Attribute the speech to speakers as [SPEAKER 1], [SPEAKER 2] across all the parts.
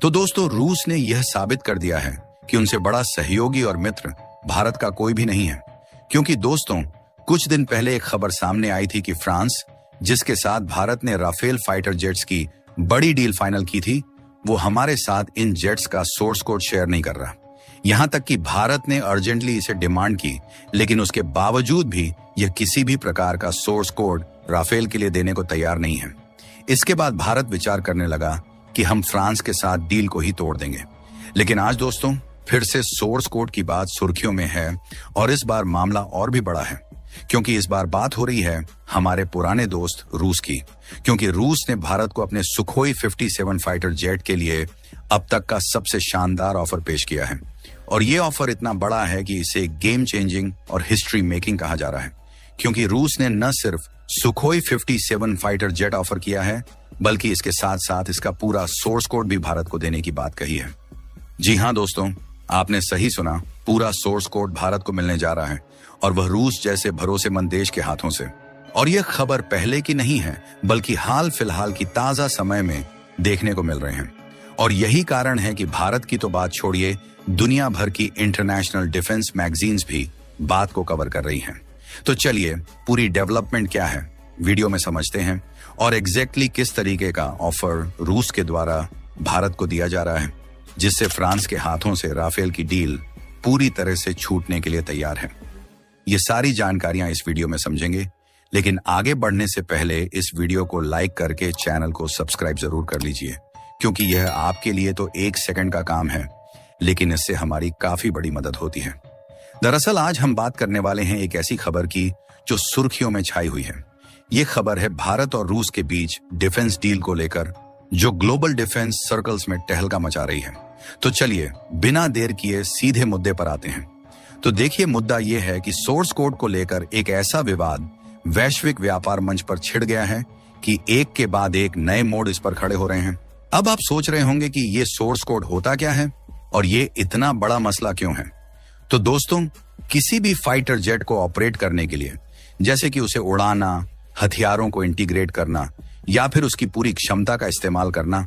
[SPEAKER 1] तो दोस्तों, रूस ने यह साबित कर दिया है कि उनसे बड़ा सहयोगी और मित्र भारत का कोई भी नहीं है। क्योंकि दोस्तों, कुछ दिन पहले एक खबर सामने आई थी कि फ्रांस, जिसके साथ भारत ने राफेल फाइटर जेट्स की बड़ी डील फाइनल की थी, वो हमारे साथ इन जेट्स का सोर्स कोड शेयर नहीं कर रहा। यहां तक कि भारत ने अर्जेंटली इसे डिमांड की, लेकिन उसके बावजूद भी यह किसी भी प्रकार का सोर्स कोड राफेल के लिए देने को तैयार नहीं है। इसके बाद भारत विचार करने लगा कि हम फ्रांस के साथ डील को ही तोड़ देंगे। लेकिन आज दोस्तों, फिर से सोर्स कोड की बात सुर्खियों में है और इस बार मामला और भी बड़ा है, क्योंकि इस बार बात हो रही है हमारे पुराने दोस्त रूस की। क्योंकि रूस ने भारत को अपने सुखोई 57 फाइटर जेट के लिए अब तक का सबसे शानदार ऑफर पेश किया है। और ये ऑफर इतना बड़ा है कि इसे गेम चेंजिंग और हिस्ट्री मेकिंग कहा जा रहा है। क्योंकि रूस ने न सिर्फ सुखोई 57 फाइटर जेट ऑफर किया है, बल्कि इसके साथ साथ इसका पूरा सोर्स कोड भी भारत को देने की बात कही है। जी हाँ दोस्तों, आपने सही सुना, पूरा सोर्स कोड भारत को मिलने जा रहा है, और वह रूस जैसे भरोसेमंद देश के हाथों से। और यह खबर पहले की नहीं है, बल्कि हाल फिलहाल की ताजा समय में देखने को मिल रहे हैं। और यही कारण है कि भारत की तो बात छोड़िए, दुनिया भर की इंटरनेशनल डिफेंस मैगजीन्स भी बात को कवर कर रही हैं। तो चलिए, पूरी डेवलपमेंट क्या है वीडियो में समझते हैं, और एग्जैक्टली किस तरीके का ऑफर रूस के द्वारा भारत को दिया जा रहा है, जिससे फ्रांस के हाथों से राफेल की डील पूरी तरह से छूटने के लिए तैयार है। ये सारी जानकारियां इस वीडियो में समझेंगे, लेकिन आगे बढ़ने से पहले इस वीडियो को लाइक करके चैनल को सब्सक्राइब जरूर कर लीजिए, क्योंकि यह आपके लिए तो 1 सेकंड का काम है, लेकिन इससे हमारी काफी बड़ी मदद होती है। दरअसल आज हम बात करने वाले हैं एक ऐसी खबर की जो सुर्खियों में छाई हुई है। ये खबर है भारत और रूस के बीच डिफेंस डील को लेकर, जो ग्लोबल डिफेंस सर्कल्स में टहलका मचा रही है। तो चलिए, बिना देर किए सीधे मुद्दे पर आते हैं। तो देखिए, मुद्दा यह है कि सोर्स कोड को लेकर एक ऐसा विवाद वैश्विक व्यापार मंच पर छिड़ गया है कि एक के बाद एक नए मोड़ इस पर खड़े हो रहे हैं। अब आप सोच रहे होंगे कि ये सोर्स कोड होता क्या है और ये इतना बड़ा मसला क्यों है। तो दोस्तों, किसी भी फाइटर जेट को ऑपरेट करने के लिए, जैसे कि उसे उड़ाना, हथियारों को इंटीग्रेट करना या फिर उसकी पूरी क्षमता का इस्तेमाल करना,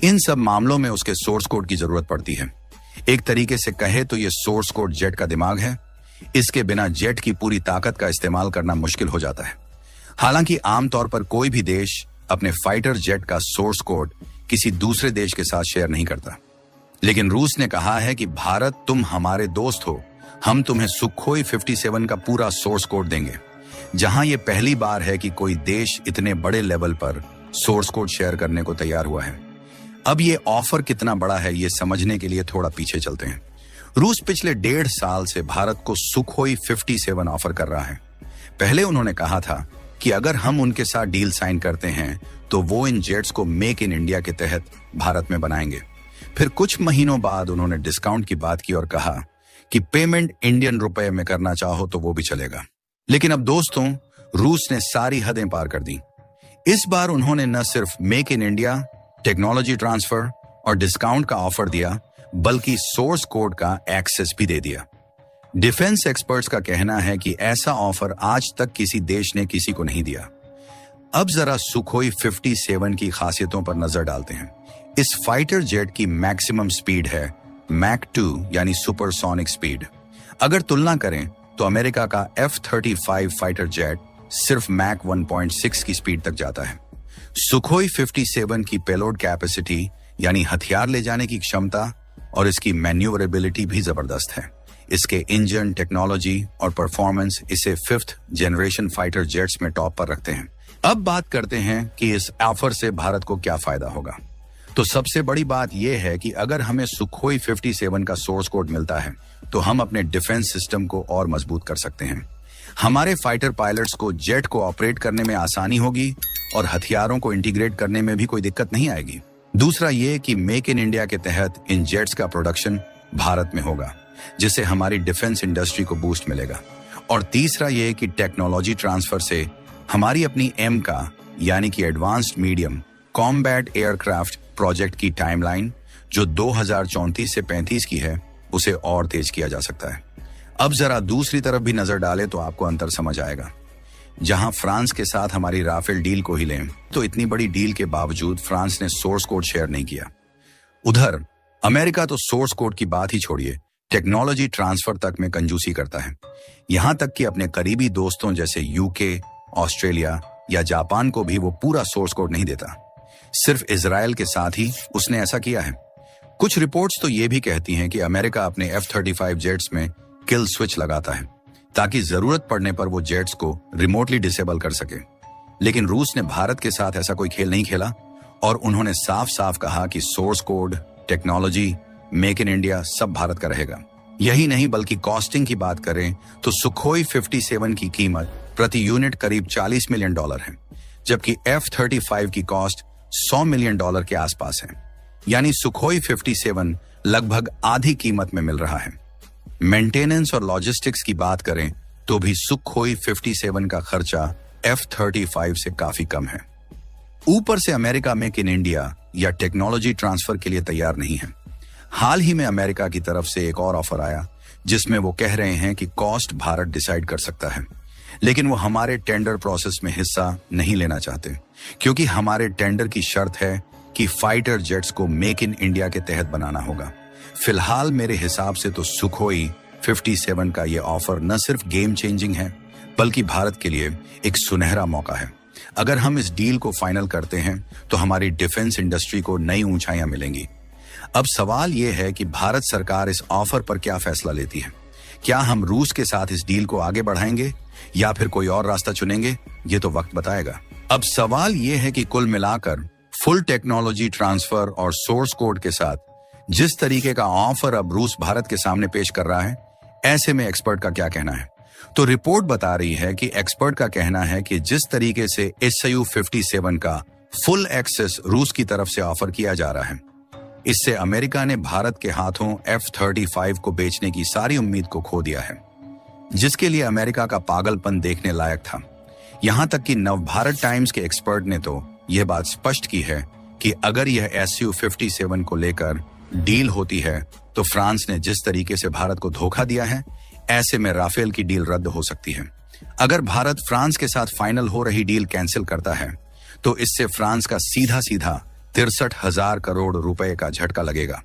[SPEAKER 1] इन सब मामलों में उसके सोर्स कोड की जरूरत पड़ती है। एक तरीके से कहे तो ये सोर्स कोड जेट का दिमाग है। इसके बिना जेट की पूरी ताकत का इस्तेमाल करना मुश्किल हो जाता है। हालांकि आमतौर पर कोई भी देश अपने फाइटर जेट का सोर्स कोड किसी दूसरे देश के साथ शेयर नहीं करता। लेकिन रूस ने कहा है कि भारत, तुम हमारे दोस्त हो, हम तुम्हें सुखोई 57 का पूरा सोर्स कोड देंगे। जहां यह पहली बार है कि कोई देश इतने बड़े लेवल पर सोर्स कोड शेयर करने को तैयार हुआ है। अब ये ऑफर कितना बड़ा है, ये समझने के लिए थोड़ा पीछे चलते हैं। रूस पिछले 1.5 साल से भारत को सुखोई 57 ऑफर कर रहा है। पहले उन्होंने कहा था कि अगर हम उनके साथ डील साइन करते हैं तो वो इन जेट्स को मेक इन इंडिया के तहत भारत में बनाएंगे। फिर कुछ महीनों बाद उन्होंने डिस्काउंट की बात की और कहा कि पेमेंट इंडियन रुपए में करना चाहो तो वो भी चलेगा। लेकिन अब दोस्तों, रूस ने सारी हदें पार कर दी। इस बार उन्होंने न सिर्फ make in India, technology transfer और डिस्काउंट का ऑफर दिया, बल्कि सोर्स कोड का एक्सेस भी दे दिया। डिफेंस एक्सपर्ट्स का कहना है कि ऐसा ऑफर आज तक किसी देश ने किसी को नहीं दिया। अब जरा सुखोई 57 की खासियतों पर नजर डालते हैं। इस फाइटर जेट की मैक्सिमम स्पीड है मैक 2 यानी सुपरसोनिक स्पीड। अगर तुलना करें तो अमेरिका का F-35 फाइटर जेट सिर्फ मैक 1.6 की स्पीड तक जाता है। सुखोई 57 की पेलोड कैपेसिटी यानी हथियार ले जाने की क्षमता और इसकी मैन्यूवरेबिलिटी भी जबरदस्त है। इसके इंजन, टेक्नोलॉजी और परफॉर्मेंस इसे 5th जनरेशन फाइटर जेट्स में टॉप पर रखते हैं। अब बात करते हैं कि इस ऑफर से भारत को क्या फायदा होगा। तो सबसे बड़ी बात यह है कि अगर हमें सुखोई 57 का सोर्स कोड मिलता है तो हम अपने डिफेंस सिस्टम को और मजबूत कर सकते हैं। हमारे फाइटर पायलट्स को जेट को ऑपरेट करने में आसानी होगी और हथियारों को इंटीग्रेट करने में भी कोई दिक्कत नहीं आएगी। दूसरा ये कि मेक इन इंडिया के तहत इन जेट्स का प्रोडक्शन भारत में होगा, जिससे हमारी डिफेंस इंडस्ट्री को बूस्ट मिलेगा। और तीसरा ये कि टेक्नोलॉजी ट्रांसफर से हमारी अपनी एम का यानी कि advanced medium combat aircraft project की टाइमलाइन जो 2034 से 35 की है, उसे और तेज किया जा सकता है। अब जरा दूसरी तरफ भी नजर डालें तो आपको अंतर समझ आएगा। जहां फ्रांस के साथ हमारी राफेल डील को ही लें तो इतनी बड़ी डील के बावजूद फ्रांस ने सोर्स कोड शेयर नहीं किया। उधर अमेरिका तो सोर्स कोड की बात ही छोड़िए, टेक्नोलॉजी ट्रांसफर तक में कंजूसी करता है। यहां तक कि अपने करीबी दोस्तों जैसे यूके, ऑस्ट्रेलिया या जापान को भी वो पूरा सोर्स कोड नहीं देता। सिर्फ इजराइल के साथ ही उसने ऐसा किया है। कुछ रिपोर्ट्स तो ये भी कहती हैं कि अमेरिका अपने F-35 जेट्स में किल स्विच लगाता है ताकि जरूरत पड़ने पर वो जेट्स को रिमोटली डिसेबल कर सके। लेकिन रूस ने भारत के साथ ऐसा कोई खेल नहीं खेला और उन्होंने साफ साफ कहा कि source code, technology, make in India सब भारत का रहेगा। यही नहीं बल्कि कॉस्टिंग की बात करें तो सुखोई 57 की कीमत प्रति यूनिट करीब $40 मिलियन है, जबकि F-35 की कॉस्ट $100 मिलियन के आसपास है। यानी सुखोई 57 लगभग आधी कीमत में मिल रहा है। मेंटेनेंस और लॉजिस्टिक्स की बात करें तो भी सुखोई 57 का खर्चा F-35 से काफी कम है। ऊपर से अमेरिका मेक इन इंडिया या टेक्नोलॉजी ट्रांसफर के लिए तैयार नहीं है। हाल ही में अमेरिका की तरफ से एक और ऑफर आया जिसमें वो कह रहे हैं कि कॉस्ट भारत डिसाइड कर सकता है, लेकिन वो हमारे टेंडर प्रोसेस में हिस्सा नहीं लेना चाहते क्योंकि हमारे टेंडर की शर्त है कि फाइटर जेट्स को मेक इन इंडिया के तहत बनाना होगा। फिलहाल मेरे हिसाब से तो सुखोई 57 का ये ऑफर न सिर्फ गेम चेंजिंग है बल्कि भारत के लिए एक सुनहरा मौका है। अगर हम इस डील को फाइनल करते हैं तो हमारी डिफेंस इंडस्ट्री को नई ऊंचाइयां मिलेंगी। अब सवाल यह है कि भारत सरकार इस ऑफर पर क्या फैसला लेती है। क्या हम रूस के साथ इस डील को आगे बढ़ाएंगे या फिर कोई और रास्ता चुनेंगे, ये तो वक्त बताएगा। अब सवाल यह है कि कुल मिलाकर फुल टेक्नोलॉजी ट्रांसफर और सोर्स कोड के साथ जिस तरीके का ऑफर अब रूस भारत के सामने पेश कर रहा है, ऐसे में एक्सपर्ट का क्या कहना है? तो रिपोर्ट बता रही है कि एक्सपर्ट का कहना है कि जिस तरीके से Su-57 का फुल एक्सेस रूस की तरफ से ऑफर किया जा रहा है, इससे अमेरिका ने भारत के हाथों F-35 को बेचने की सारी उम्मीद को खो दिया है, जिसके लिए अमेरिका का पागलपन देखने लायक था। यहां तक कि नवभारत टाइम्स के एक्सपर्ट ने तो यह बात स्पष्ट की है कि अगर यह Su-57 को लेकर डील होती है तो फ्रांस ने जिस तरीके से भारत को धोखा दिया है, ऐसे में राफेल की डील रद्द हो सकती है। अगर भारत फ्रांस के साथ फाइनल हो रही डील कैंसिल करता है तो इससे फ्रांस का सीधा 63,000 करोड़ रुपए का झटका लगेगा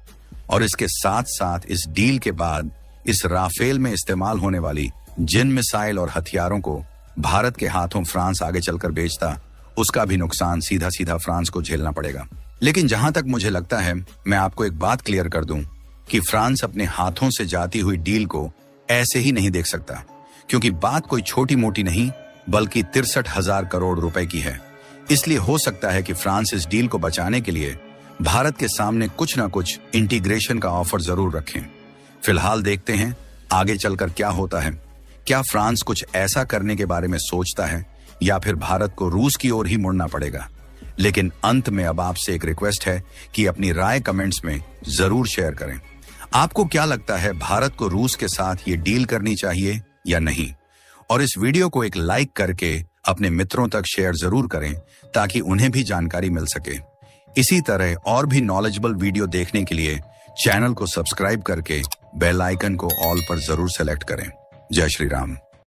[SPEAKER 1] और इसके साथ साथ इस डील के बाद इस राफेल में इस्तेमाल होने वाली जिन मिसाइल और हथियारों को भारत के हाथों फ्रांस आगे चलकर बेचता, उसका भी नुकसान सीधा फ्रांस को झेलना पड़ेगा। लेकिन जहां तक मुझे लगता है, मैं आपको एक बात क्लियर कर दूं कि फ्रांस अपने हाथों से जाती हुई डील को ऐसे ही नहीं देख सकता, क्योंकि बात कोई छोटी मोटी नहीं बल्कि 63,000 करोड़ रुपए की है। इसलिए हो सकता है कि फ्रांस इस डील को बचाने के लिए भारत के सामने कुछ ना कुछ इंटीग्रेशन का ऑफर जरूर रखें। फिलहाल देखते हैं आगे चलकर क्या होता है। क्या फ्रांस कुछ ऐसा करने के बारे में सोचता है या फिर भारत को रूस की ओर ही मुड़ना पड़ेगा। लेकिन अंत में अब आपसे एक रिक्वेस्ट है कि अपनी राय कमेंट्स में जरूर शेयर करें। आपको क्या लगता है, भारत को रूस के साथ ये डील करनी चाहिए या नहीं? और इस वीडियो को एक लाइक करके अपने मित्रों तक शेयर जरूर करें ताकि उन्हें भी जानकारी मिल सके। इसी तरह और भी नॉलेजेबल वीडियो देखने के लिए चैनल को सब्सक्राइब करके बेल आइकन को ऑल पर जरूर सेलेक्ट करें। जय श्री राम।